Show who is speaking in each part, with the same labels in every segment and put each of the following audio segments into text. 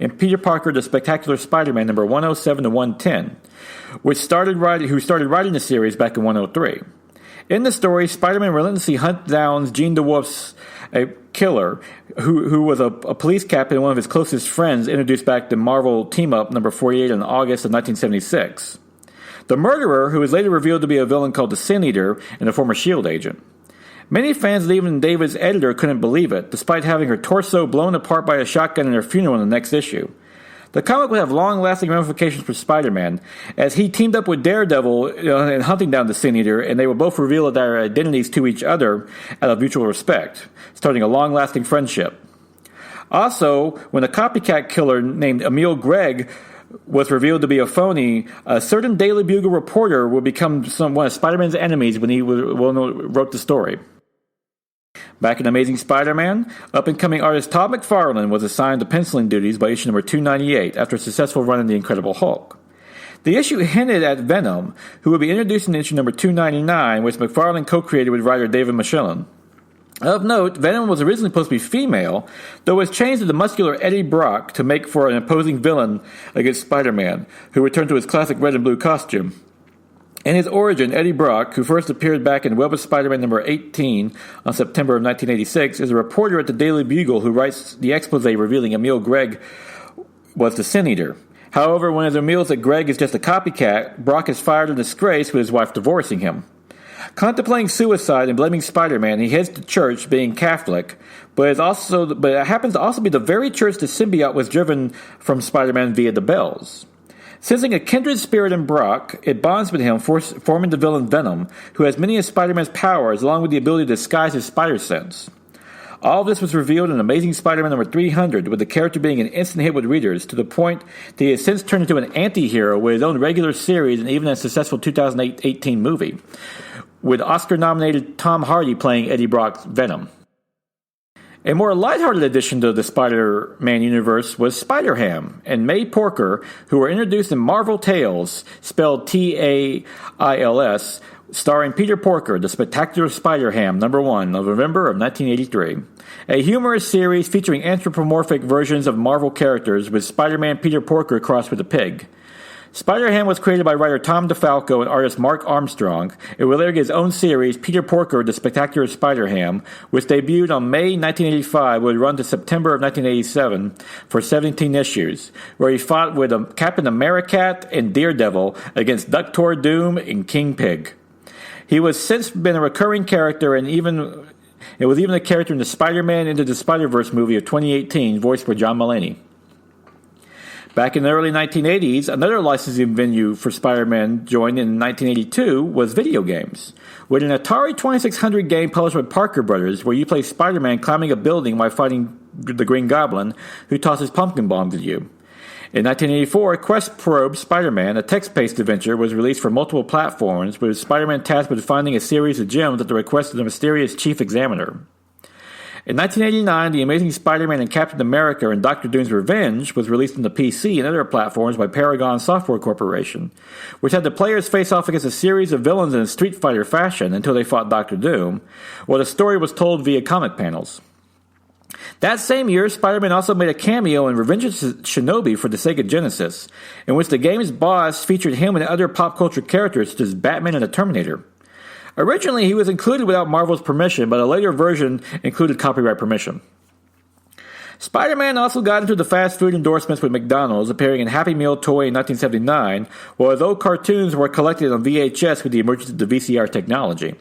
Speaker 1: in Peter Parker, The Spectacular Spider-Man number 107 to 110, who started writing the series back in 103. In the story, Spider-Man relentlessly hunts down Jean DeWolf's a killer, who was a police captain and one of his closest friends, introduced back to Marvel Team-Up number 48 in August of 1976. The murderer, who was later revealed to be a villain called the Sin Eater and a former S.H.I.E.L.D. agent. Many fans and even David's editor couldn't believe it, despite having her torso blown apart by a shotgun in her funeral in the next issue. The comic would have long-lasting ramifications for Spider-Man, as he teamed up with Daredevil in hunting down the Sin Eater, and they would both reveal their identities to each other out of mutual respect, starting a long-lasting friendship. Also, when a copycat killer named Emil Gregg was revealed to be a phony, a certain Daily Bugle reporter would become one of Spider-Man's enemies when he wrote the story. Back in Amazing Spider-Man, up-and-coming artist Todd McFarlane was assigned the penciling duties by issue number 298 after a successful run in The Incredible Hulk. The issue hinted at Venom, who would be introduced in issue number 299, which McFarlane co-created with writer David Michelin. Of note, Venom was originally supposed to be female, though was changed to the muscular Eddie Brock to make for an imposing villain against Spider-Man, who returned to his classic red and blue costume. In his origin, Eddie Brock, who first appeared back in Web of Spider-Man number 18 on September of 1986, is a reporter at the Daily Bugle who writes the expose revealing Emil Gregg was the Sin Eater. However, when it reveals that Gregg is just a copycat, Brock is fired in disgrace with his wife divorcing him. Contemplating suicide and blaming Spider-Man, he heads to church, being Catholic, but it happens to also be the very church the symbiote was driven from Spider-Man via the bells. Sensing a kindred spirit in Brock, it bonds with him, forming the villain Venom, who has many of Spider-Man's powers, along with the ability to disguise his spider sense. All of this was revealed in Amazing Spider-Man number 300, with the character being an instant hit with readers, to the point that he has since turned into an anti-hero with his own regular series and even a successful 2018 movie, with Oscar-nominated Tom Hardy playing Eddie Brock's Venom. A more lighthearted addition to the Spider-Man universe was Spider-Ham and May Porker, who were introduced in Marvel Tales, spelled T-A-I-L-S, starring Peter Porker, The Spectacular Spider-Ham, number 1, of November of 1983. A humorous series featuring anthropomorphic versions of Marvel characters with Spider-Man Peter Porker crossed with a pig. Spider-Ham was created by writer Tom DeFalco and artist Mark Armstrong. It will later get his own series, Peter Porker, The Spectacular Spider-Ham, which debuted on May 1985, would run to September of 1987 for 17 issues, where he fought with Captain Americat and Daredevil against Doctor Doom and King Pig. He was since been a recurring character and it was even a character in the Spider-Man Into the Spider-Verse movie of 2018, voiced by John Mulaney. Back in the early 1980s, another licensing venue for Spider-Man joined in 1982 was video games, with an Atari 2600 game published by Parker Brothers, where you play Spider-Man climbing a building while fighting the Green Goblin, who tosses pumpkin bombs at you. In 1984, Quest Probe Spider-Man, a text-based adventure, was released for multiple platforms, with Spider-Man tasked with finding a series of gems at the request of the mysterious Chief Examiner. In 1989, The Amazing Spider-Man and Captain America and Doctor Doom's Revenge was released on the PC and other platforms by Paragon Software Corporation, which had the players face off against a series of villains in a Street Fighter fashion until they fought Doctor Doom, while the story was told via comic panels. That same year, Spider-Man also made a cameo in Revenge of Shinobi for the Sega Genesis, in which the game's boss featured him and other pop culture characters such as Batman and the Terminator. Originally, he was included without Marvel's permission, but a later version included copyright permission. Spider-Man also got into the fast food endorsements with McDonald's, appearing in Happy Meal Toy in 1979, while his old cartoons were collected on VHS with the emergence of the VCR technology.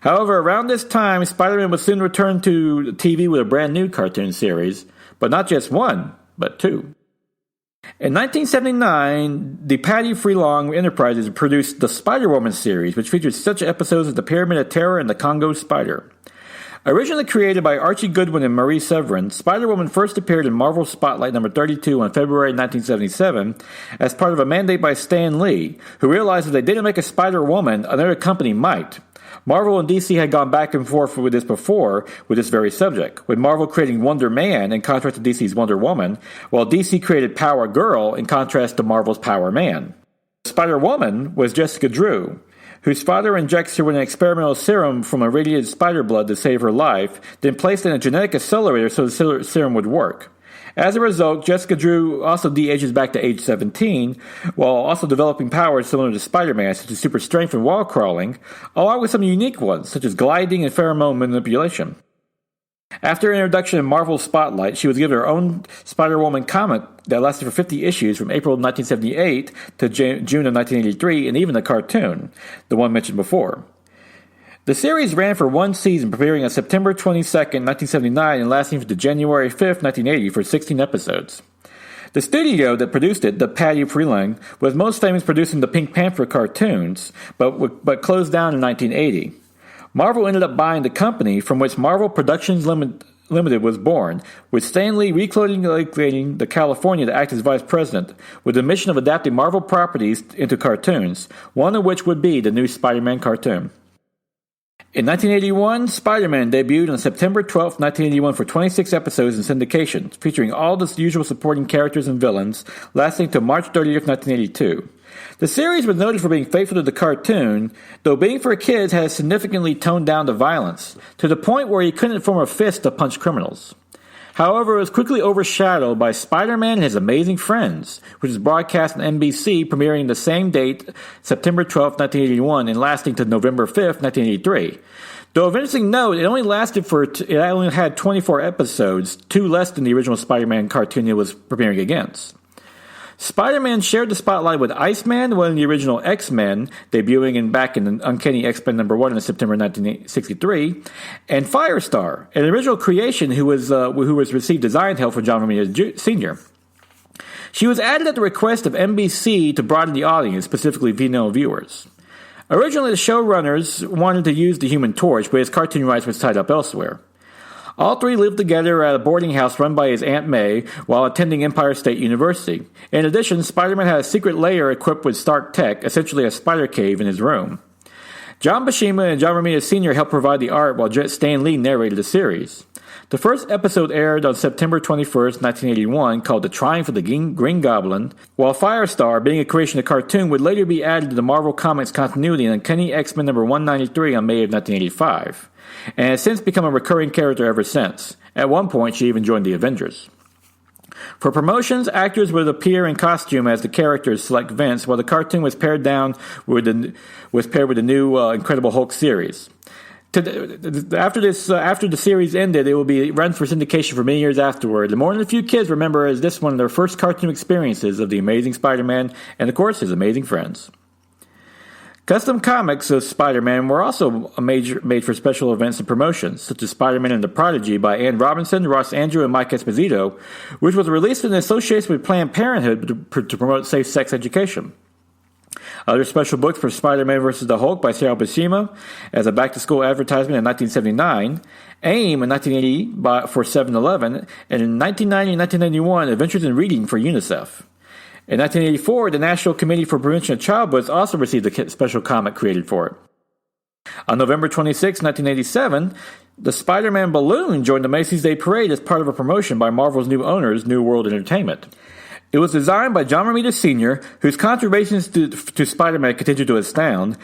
Speaker 1: However, around this time, Spider-Man would soon return to TV with a brand new cartoon series, but not just one, but two. In 1979, the Patty Freelong Enterprises produced the Spider-Woman series, which featured such episodes as The Pyramid of Terror and The Congo Spider. Originally created by Archie Goodwin and Marie Severin, Spider-Woman first appeared in Marvel Spotlight number 32 on February 1977 as part of a mandate by Stan Lee, who realized if they didn't make a Spider-Woman, another company might. Marvel and DC had gone back and forth with this before with this very subject, with Marvel creating Wonder Man in contrast to DC's Wonder Woman, while DC created Power Girl in contrast to Marvel's Power Man. Spider-Woman was Jessica Drew, whose father injects her with an experimental serum from irradiated spider blood to save her life, then placed in a genetic accelerator so the serum would work. As a result, Jessica Drew also de-ages back to age 17, while also developing powers similar to Spider-Man, such as super strength and wall crawling, along with some unique ones, such as gliding and pheromone manipulation. After her introduction in Marvel's spotlight, she was given her own Spider-Woman comic that lasted for 50 issues from April of 1978 to June of 1983, and even a cartoon, the one mentioned before. The series ran for one season, premiering on September 22nd, 1979, and lasting to January 5th, 1980, for 16 episodes. The studio that produced it, the Patty Freeling, was most famous producing the Pink Panther cartoons, but closed down in 1980. Marvel ended up buying the company from which Marvel Productions Limited was born, with Stan Lee relocating to California to act as vice president, with the mission of adapting Marvel properties into cartoons, one of which would be the new Spider-Man cartoon. In 1981, Spider-Man debuted on September 12, 1981 for 26 episodes in syndication, featuring all the usual supporting characters and villains, lasting till March 30th, 1982. The series was noted for being faithful to the cartoon, though being for kids has significantly toned down the violence, to the point where he couldn't form a fist to punch criminals. However, it was quickly overshadowed by Spider-Man and His Amazing Friends, which was broadcast on NBC, premiering the same date, September 12, 1981, and lasting to November 5, 1983. Though of interesting note, it only had 24 episodes, 2 less than the original Spider-Man cartoon it was premiering against. Spider-Man shared the spotlight with Iceman, one of the original X-Men, debuting back in Uncanny X-Men #1 in September 1963, and Firestar, an original creation who received design help from John Romita Sr. She was added at the request of NBC to broaden the audience, specifically female viewers. Originally, the showrunners wanted to use the Human Torch, but his cartoon rights was tied up elsewhere. All three lived together at a boarding house run by his Aunt May while attending Empire State University. In addition, Spider-Man had a secret lair equipped with Stark tech, essentially a spider cave, in his room. John Buscema and John Romita Sr. helped provide the art while Stan Lee narrated the series. The first episode aired on September 21st, 1981, called The Triumph of the Green Goblin, while Firestar, being a creation of the cartoon, would later be added to the Marvel Comics continuity in Uncanny X-Men #193 on May of 1985. And has since become a recurring character ever since. At one point, she even joined the Avengers. For promotions, actors would appear in costume as the characters like Vince, while the cartoon was paired with the new Incredible Hulk series. After the series ended, it will be run for syndication for many years afterward. And more than a few kids remember as this one of their first cartoon experiences of the Amazing Spider-Man and, of course, his amazing friends. Custom comics of Spider-Man were also made for special events and promotions, such as Spider-Man and the Prodigy by Ann Robinson, Ross Andrew, and Mike Esposito, which was released in association with Planned Parenthood to promote safe sex education. Other special books for Spider-Man vs. the Hulk by Sarah Buscema as a back-to-school advertisement in 1979, AIM in 1980 for 7-Eleven, and in 1990 and 1991, Adventures in Reading for UNICEF. In 1984, the National Committee for Prevention of Childbirth also received a special comic created for it. On November 26, 1987, the Spider-Man balloon joined the Macy's Day Parade as part of a promotion by Marvel's new owners, New World Entertainment. It was designed by John Romita Sr., whose contributions to Spider-Man continued to astound,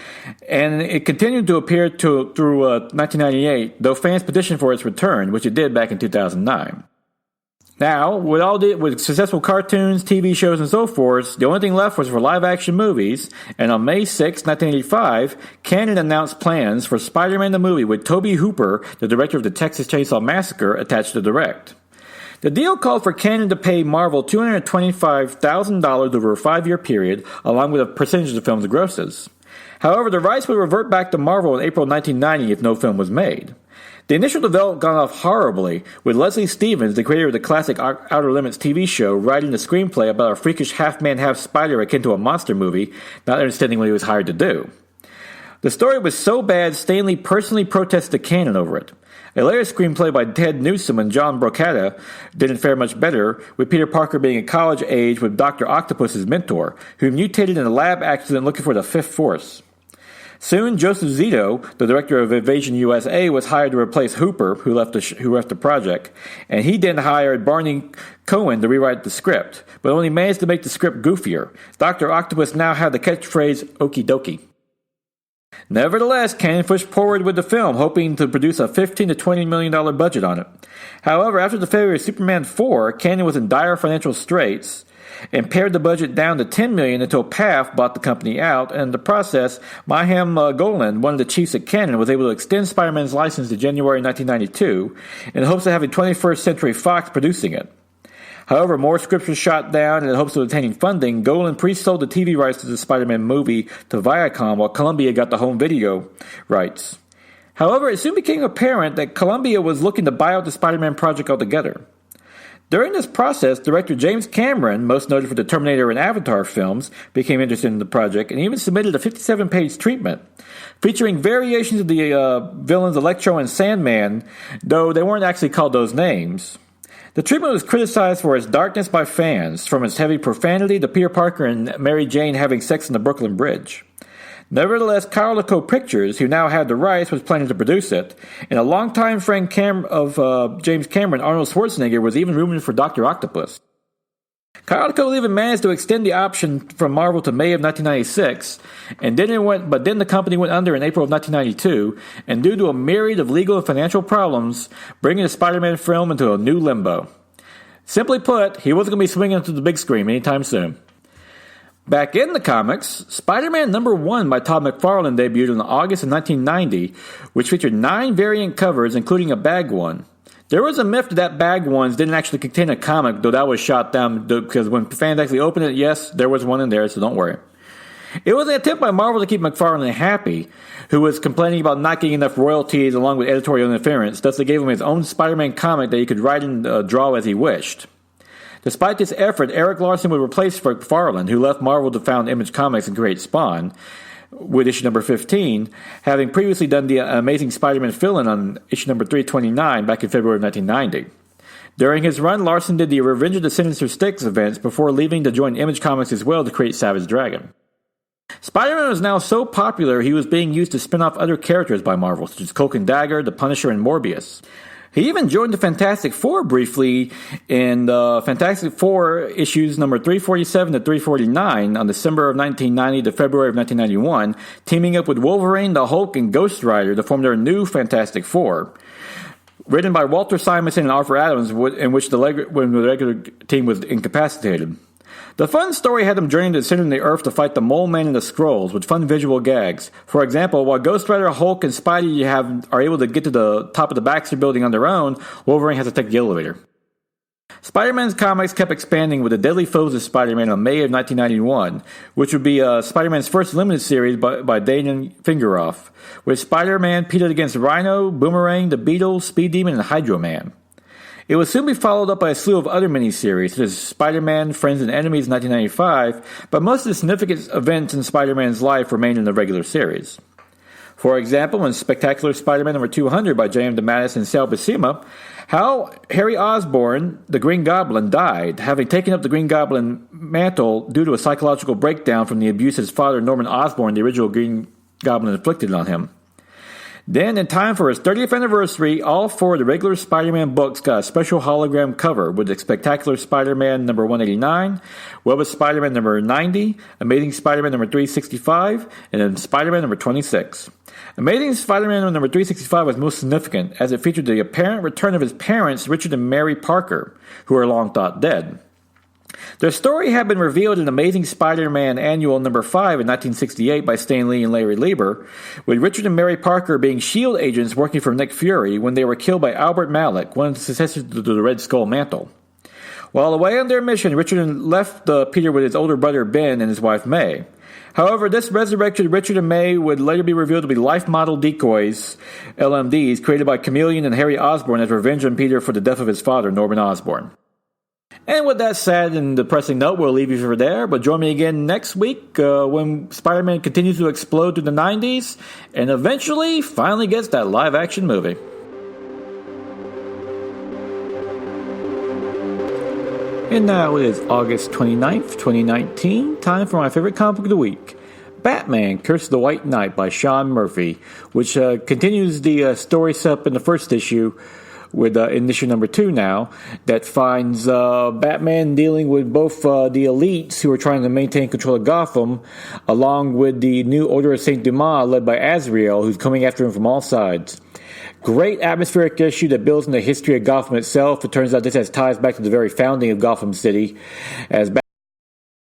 Speaker 1: and it continued to appear through 1998, though fans petitioned for its return, which it did back in 2009. Now, with successful cartoons, TV shows, and so forth, the only thing left was for live-action movies, and on May 6, 1985, Canon announced plans for Spider-Man the movie with Tobe Hooper, the director of the Texas Chainsaw Massacre, attached to direct. The deal called for Canon to pay Marvel $225,000 over a 5-year period, along with a percentage of the film's grosses. However, the rights would revert back to Marvel in April 1990 if no film was made. The initial development got off horribly, with Leslie Stevens, the creator of the classic Outer Limits TV show, writing the screenplay about a freakish half-man, half-spider akin to a monster movie, not understanding what he was hired to do. The story was so bad, Stan Lee personally protested Canon over it. A later screenplay by Ted Newsom and John Brocatta didn't fare much better, with Peter Parker being at college age with Dr. Octopus as mentor, who mutated in a lab accident looking for the Fifth Force. Soon, Joseph Zito, the director of Invasion USA, was hired to replace Hooper, who left the project, and he then hired Barney Cohen to rewrite the script, but only managed to make the script goofier. Dr. Octopus now had the catchphrase "Okie dokie." Nevertheless, Cannon pushed forward with the film, hoping to produce a $15 to $20 million budget on it. However, after the failure of Superman 4, Cannon was in dire financial straits and pared the budget down to $10 million until PAF bought the company out, and in the process, Maham Golan, one of the chiefs at Cannon, was able to extend Spider-Man's license to January 1992 in hopes of having 21st Century Fox producing it. However, more scripts were shot down, and in hopes of obtaining funding, Golan pre-sold the TV rights to the Spider-Man movie to Viacom, while Columbia got the home video rights. However, it soon became apparent that Columbia was looking to buy out the Spider-Man project altogether. During this process, director James Cameron, most noted for the Terminator and Avatar films, became interested in the project and even submitted a 57-page treatment featuring variations of the villains Electro and Sandman, though they weren't actually called those names. The treatment was criticized for its darkness by fans, from its heavy profanity to Peter Parker and Mary Jane having sex on the Brooklyn Bridge. Nevertheless, Carolco Pictures, who now had the rights, was planning to produce it, and a longtime friend of James Cameron, Arnold Schwarzenegger, was even rumored for Dr. Octopus. Carolco even managed to extend the option from Marvel to May of 1996, but then the company went under in April of 1992, and due to a myriad of legal and financial problems, bringing the Spider-Man film into a new limbo. Simply put, he wasn't going to be swinging onto the big screen anytime soon. Back in the comics, Spider-Man number 1 by Todd McFarlane debuted in August of 1990, which featured 9 variant covers, including a bag one. There was a myth that bag ones didn't actually contain a comic, though that was shot down because when fans actually opened it, yes, there was one in there, so don't worry. It was an attempt by Marvel to keep McFarlane happy, who was complaining about not getting enough royalties along with editorial interference, thus they gave him his own Spider-Man comic that he could write and draw as he wished. Despite this effort, Eric Larson would replace McFarlane, who left Marvel to found Image Comics and create Spawn, with issue number 15, having previously done the Amazing Spider-Man fill-in on issue number 329 back in February of 1990. During his run, Larson did the Revenge of the Sinister Six events before leaving to join Image Comics as well to create Savage Dragon. Spider-Man was now so popular he was being used to spin off other characters by Marvel, such as Cloak and Dagger, The Punisher, and Morbius. He even joined the Fantastic Four briefly in the Fantastic Four issues number 347 to 349 on December of 1990 to February of 1991, teaming up with Wolverine, the Hulk, and Ghost Rider to form their new Fantastic Four. Written by Walter Simonson and Arthur Adams, in which when the regular team was incapacitated. The fun story had them journeying to the center of the Earth to fight the Mole Man and the Skrulls, with fun visual gags. For example, while Ghost Rider, Hulk, and Spidey are able to get to the top of the Baxter Building on their own, Wolverine has to take the elevator. Spider-Man's comics kept expanding with the Deadly Foes of Spider-Man on May of 1991, which would be Spider-Man's first limited series by Daniel Fingeroff, with Spider-Man pitted against Rhino, Boomerang, the Beetle, Speed Demon, and Hydro Man. It would soon be followed up by a slew of other miniseries, such as Spider-Man, Friends and Enemies in 1995, but most of the significant events in Spider-Man's life remained in the regular series. For example, in Spectacular Spider-Man number 200 by J.M. DeMatteis and Sal Buscema, how Harry Osborn, the Green Goblin, died, having taken up the Green Goblin mantle due to a psychological breakdown from the abuse his father, Norman Osborn, the original Green Goblin, inflicted on him. Then, in time for his 30th anniversary, all 4 of the regular Spider-Man books got a special hologram cover with the Spectacular Spider-Man number 189, Web of Spider-Man number 90, Amazing Spider-Man number 365, and then Spider-Man number 26. Amazing Spider-Man number 365 was most significant, as it featured the apparent return of his parents, Richard and Mary Parker, who were long thought dead. Their story had been revealed in Amazing Spider-Man Annual number 5 in 1968 by Stan Lee and Larry Lieber, with Richard and Mary Parker being S.H.I.E.L.D. agents working for Nick Fury when they were killed by Albert Malik, one of the successors to the Red Skull mantle. While away on their mission, Richard left Peter with his older brother Ben and his wife May. However, this resurrected Richard and May would later be revealed to be life model decoys, LMDs, created by Chameleon and Harry Osborn as revenge on Peter for the death of his father, Norman Osborn. And with that sad and depressing note, we'll leave you for there. But join me again next week when Spider-Man continues to explode through the 90s and eventually finally gets that live-action movie. And now it is August 29th, 2019. Time for my favorite comic book of the week. Batman, Curse of the White Knight by Sean Murphy, which continues the story set up in the first issue with in issue number 2 now, that finds Batman dealing with both the elites who are trying to maintain control of Gotham, along with the new Order of Saint Dumas led by Azrael, who's coming after him from all sides. Great atmospheric issue that builds on the history of Gotham itself. It turns out this has ties back to the very founding of Gotham City, as